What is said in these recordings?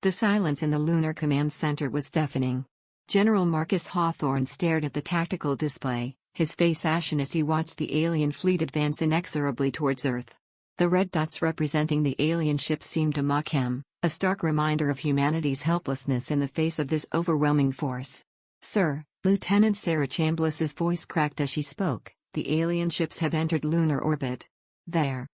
The silence in the Lunar Command Center was deafening. General Marcus Hawthorne stared at the tactical display, his face ashen as he watched the alien fleet advance inexorably towards Earth. The red dots representing the alien ships seemed to mock him, a stark reminder of humanity's helplessness in the face of this overwhelming force. "Sir," Lieutenant Sarah Chambliss's voice cracked as she spoke, "the alien ships have entered lunar orbit. They're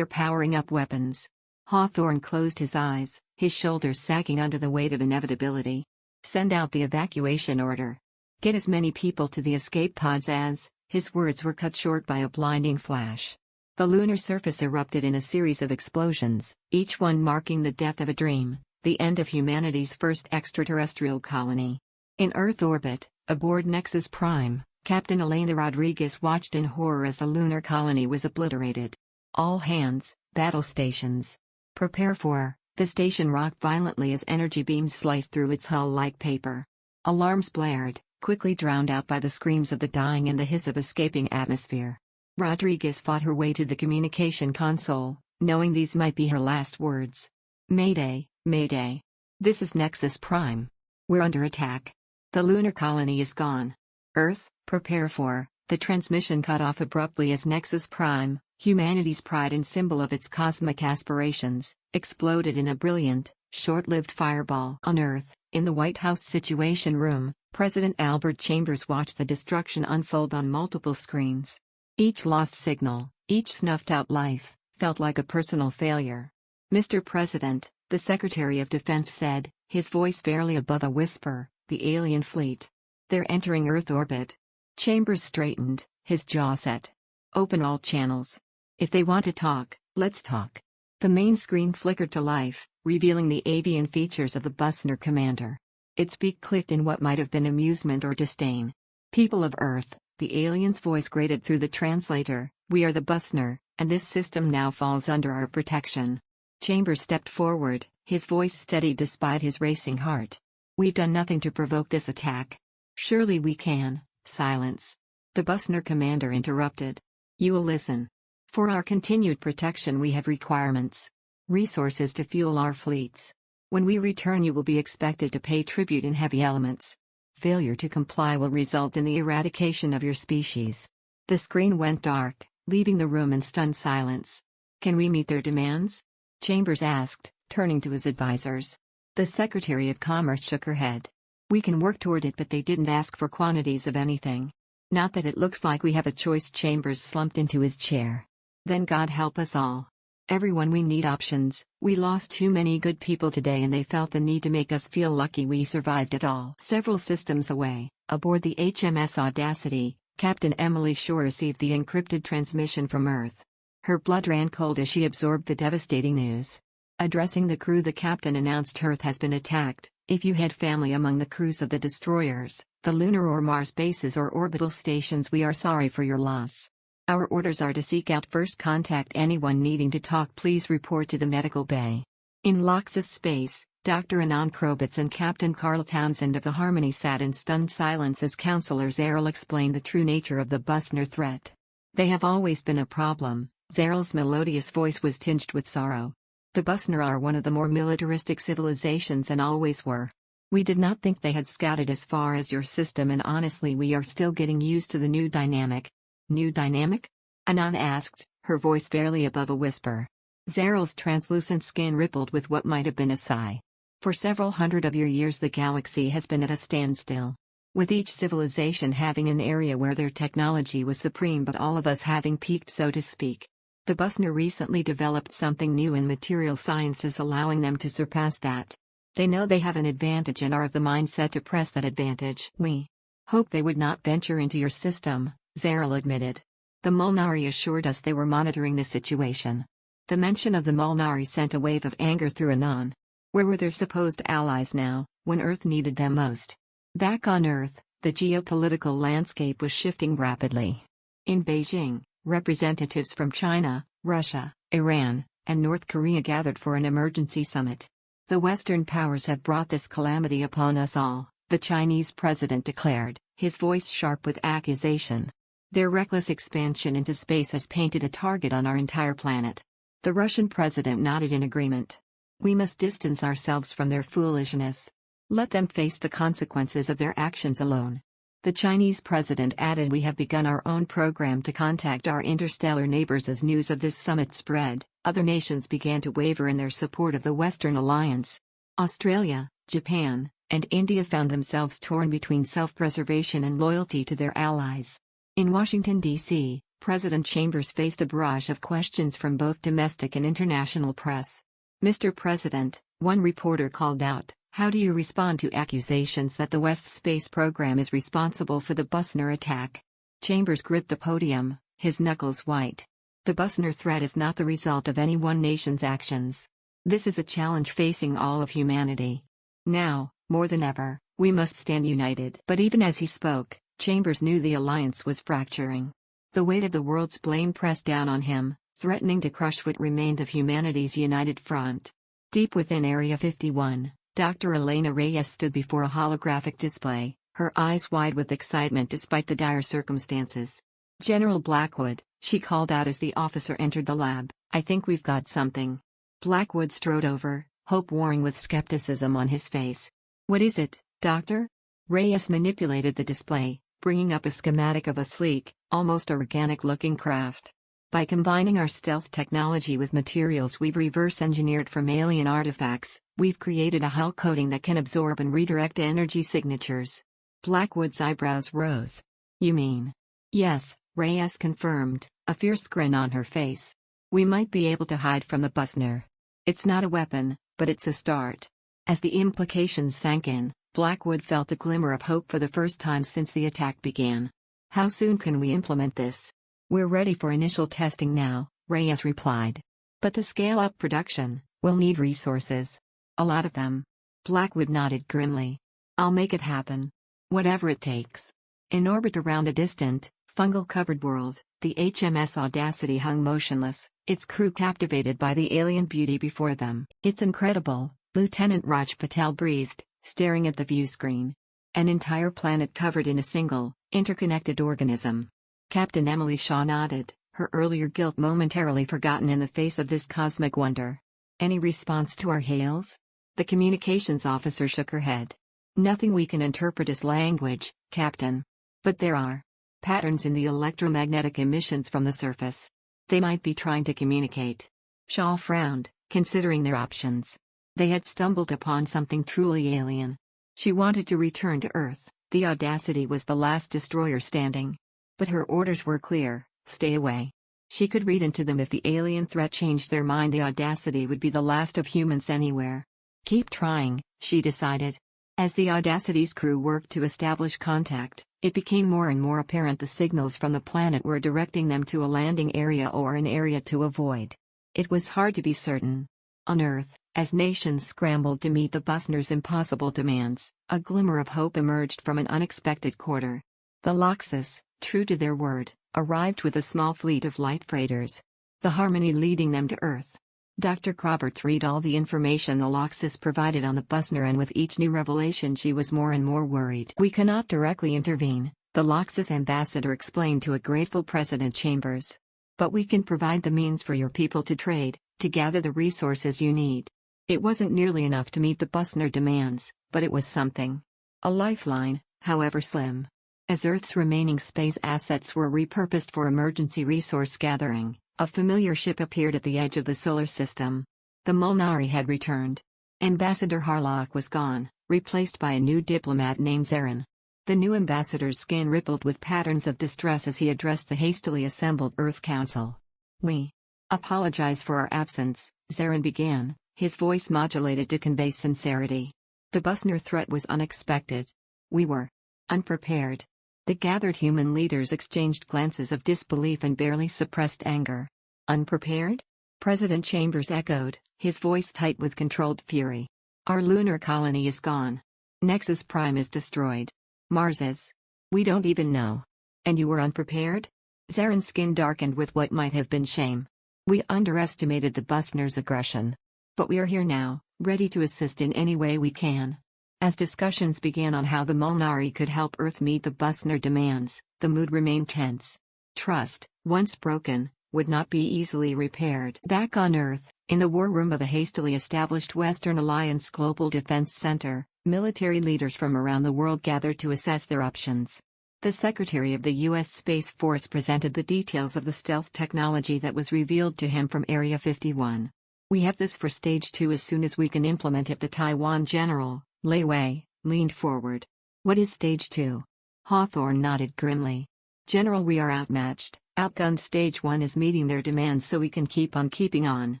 powering up weapons." Hawthorne closed his eyes, his shoulders sagging under the weight of inevitability. "Send out the evacuation order. Get as many people to the escape pods as..." His words were cut short by a blinding flash. The lunar surface erupted in a series of explosions, each one marking the death of a dream, the end of humanity's first extraterrestrial colony. In Earth orbit, aboard Nexus Prime, Captain Elena Rodriguez watched in horror as the lunar colony was obliterated. "All hands, battle stations. Prepare for..." The station rocked violently as energy beams sliced through its hull like paper. Alarms blared, quickly drowned out by the screams of the dying and the hiss of escaping atmosphere. Rodriguez fought her way to the communication console, knowing these might be her last words. "Mayday, Mayday. This is Nexus Prime. We're under attack. The lunar colony is gone. Earth, prepare for..." The transmission cut off abruptly as Nexus Prime, humanity's pride and symbol of its cosmic aspirations, exploded in a brilliant, short-lived fireball. On Earth, in the White House Situation Room, President Albert Chambers watched the destruction unfold on multiple screens. Each lost signal, each snuffed-out life, felt like a personal failure. "Mr. President," the Secretary of Defense said, his voice barely above a whisper, "the alien fleet. They're entering Earth orbit." Chambers straightened, his jaw set. "Open all channels. If they want to talk, let's talk." The main screen flickered to life, revealing the avian features of the Busnar commander. Its beak clicked in what might have been amusement or disdain. "People of Earth," the alien's voice grated through the translator, "we are the Busnar, and this system now falls under our protection." Chambers stepped forward, his voice steady despite his racing heart. "We've done nothing to provoke this attack." "Surely we can." Silence. The Busnar commander interrupted. "You will listen. For our continued protection we have requirements. Resources to fuel our fleets. When we return you will be expected to pay tribute in heavy elements. Failure to comply will result in the eradication of your species." The screen went dark, leaving the room in stunned silence. "Can we meet their demands?" Chambers asked, turning to his advisors. The Secretary of Commerce shook her head. "We can work toward it, but they didn't ask for quantities of anything. Not that it looks like we have a choice." Chambers slumped into his chair. "Then God help us all. Everyone, we need options. We lost too many good people today and they felt the need to make us feel lucky we survived it all." Several systems away, aboard the HMS Audacity, Captain Emily Shore received the encrypted transmission from Earth. Her blood ran cold as she absorbed the devastating news. Addressing the crew, the captain announced, "Earth has been attacked. If you had family among the crews of the destroyers, the lunar or Mars bases or orbital stations, we are sorry for your loss. Our orders are to seek out first contact. Anyone needing to talk, please report to the medical bay." In Loxyz space, Dr. Anand Krobitz and Captain Carl Townsend of the Harmony sat in stunned silence as Counselor Zarel explained the true nature of the Busnar threat. "They have always been a problem." Zarel's melodious voice was tinged with sorrow. "The Busnar are one of the more militaristic civilizations and always were. We did not think they had scouted as far as your system, and honestly we are still getting used to the new dynamic." "New dynamic?" Anand asked, her voice barely above a whisper. Zarel's translucent skin rippled with what might have been a sigh. "For several hundred of your years the galaxy has been at a standstill. With each civilization having an area where their technology was supreme, but all of us having peaked, so to speak. The Busnar recently developed something new in material sciences, allowing them to surpass that. They know they have an advantage and are of the mindset to press that advantage. We hope they would not venture into your system," Zarel admitted. "The Mulnari assured us they were monitoring the situation." The mention of the Mulnari sent a wave of anger through Anand. Where were their supposed allies now, when Earth needed them most? Back on Earth, the geopolitical landscape was shifting rapidly. In Beijing, representatives from China, Russia, Iran, and North Korea gathered for an emergency summit. "The Western powers have brought this calamity upon us all," the Chinese president declared, his voice sharp with accusation. "Their reckless expansion into space has painted a target on our entire planet." The Russian president nodded in agreement. We must distance ourselves from their foolishness. Let them face the consequences of their actions alone. The Chinese president added, we have begun our own program to contact our interstellar neighbors. As news of this summit spread, other nations began to waver in their support of the Western Alliance. Australia, Japan, and India found themselves torn between self-preservation and loyalty to their allies. In Washington, D.C., President Chambers faced a barrage of questions from both domestic and international press. Mr. President, one reporter called out, how do you respond to accusations that the West's space program is responsible for the Busnar attack? Chambers gripped the podium, his knuckles white. The Busnar threat is not the result of any one nation's actions. This is a challenge facing all of humanity. Now, more than ever, we must stand united. But even as he spoke, Chambers knew the alliance was fracturing. The weight of the world's blame pressed down on him, threatening to crush what remained of humanity's united front. Deep within Area 51, Dr. Elena Reyes stood before a holographic display, her eyes wide with excitement despite the dire circumstances. General Blackwood, she called out as the officer entered the lab, I think we've got something. Blackwood strode over, hope warring with skepticism on his face. What is it, Doctor? Reyes manipulated the display, bringing up a schematic of a sleek, almost organic-looking craft. By combining our stealth technology with materials we've reverse-engineered from alien artifacts, we've created a hull coating that can absorb and redirect energy signatures. Blackwood's eyebrows rose. You mean? Yes, Reyes confirmed, a fierce grin on her face. We might be able to hide from the Busnar. It's not a weapon, but it's a start. As the implications sank in, Blackwood felt a glimmer of hope for the first time since the attack began. How soon can we implement this? We're ready for initial testing now, Reyes replied. But to scale up production, we'll need resources. A lot of them. Blackwood nodded grimly. I'll make it happen. Whatever it takes. In orbit around a distant, fungal-covered world, the HMS Audacity hung motionless, its crew captivated by the alien beauty before them. It's incredible, Lieutenant Raj Patel breathed, staring at the view screen. An entire planet covered in a single, interconnected organism. Captain Emily Shaw nodded, her earlier guilt momentarily forgotten in the face of this cosmic wonder. Any response to our hails? The communications officer shook her head. Nothing we can interpret as language, Captain. But there are patterns in the electromagnetic emissions from the surface. They might be trying to communicate. Shaw frowned, considering their options. They had stumbled upon something truly alien. She wanted to return to Earth. The Audacity was the last destroyer standing. But her orders were clear, stay away. She could read into them. If the alien threat changed their mind, the Audacity would be the last of humans anywhere. Keep trying, she decided. As the Audacity's crew worked to establish contact, it became more and more apparent the signals from the planet were directing them to a landing area or an area to avoid. It was hard to be certain. On Earth, as nations scrambled to meet the Busnar's impossible demands, a glimmer of hope emerged from an unexpected quarter. The Loxyz, true to their word, arrived with a small fleet of light freighters. The Harmony leading them to Earth. Dr. Roberts read all the information the Loxyz provided on the Busnar, and with each new revelation she was more and more worried. We cannot directly intervene, the Loxyz ambassador explained to a grateful President Chambers. But we can provide the means for your people to trade, to gather the resources you need. It wasn't nearly enough to meet the Busnar demands, but it was something. A lifeline, however slim. As Earth's remaining space assets were repurposed for emergency resource gathering, a familiar ship appeared at the edge of the solar system. The Mulnari had returned. Ambassador Harlock was gone, replaced by a new diplomat named Zarin. The new ambassador's skin rippled with patterns of distress as he addressed the hastily assembled Earth Council. We apologize for our absence, Zarin began, his voice modulated to convey sincerity. The Busnar threat was unexpected. We were unprepared. The gathered human leaders exchanged glances of disbelief and barely suppressed anger. Unprepared? President Chambers echoed, his voice tight with controlled fury. Our lunar colony is gone. Nexus Prime is destroyed. Mars is. We don't even know. And you were unprepared? Zarin's skin darkened with what might have been shame. We underestimated the Busnar's aggression. But we are here now, ready to assist in any way we can. As discussions began on how the Mulnari could help Earth meet the Busnar demands, the mood remained tense. Trust, once broken, would not be easily repaired. Back on Earth, In the war room of the hastily established Western Alliance Global Defense Center, military leaders from around the world gathered to assess their options. The Secretary of the U.S. Space Force presented the details of the stealth technology that was revealed to him from Area 51. "We have this for Stage 2 as soon as we can implement it," the Taiwan General, Lei Wei, leaned forward. "What is Stage 2? Hawthorne nodded grimly. "General, we are outmatched, outgunned. Stage 1 is meeting their demands so we can keep on keeping on.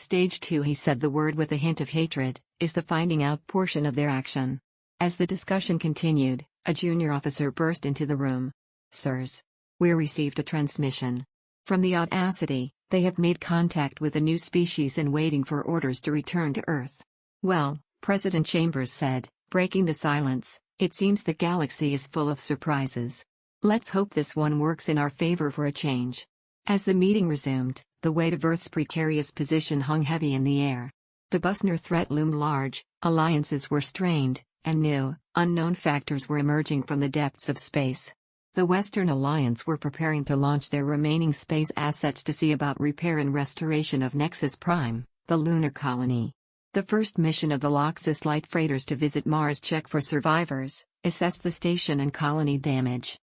Stage 2," he said the word with a hint of hatred, "is the finding out portion of their action." As the discussion continued, a junior officer burst into the room. "Sirs, we received a transmission. From the Audacity, they have made contact with a new species and waiting for orders to return to Earth." "Well," President Chambers said, breaking the silence, "it seems the galaxy is full of surprises. Let's hope this one works in our favor for a change." As the meeting resumed, the weight of Earth's precarious position hung heavy in the air. The Busnar threat loomed large, alliances were strained, and new, unknown factors were emerging from the depths of space. The Western Alliance were preparing to launch their remaining space assets to see about repair and restoration of Nexus Prime, the lunar colony. The first mission of the Loxyz light freighters to visit Mars check for survivors, assess the station and colony damage.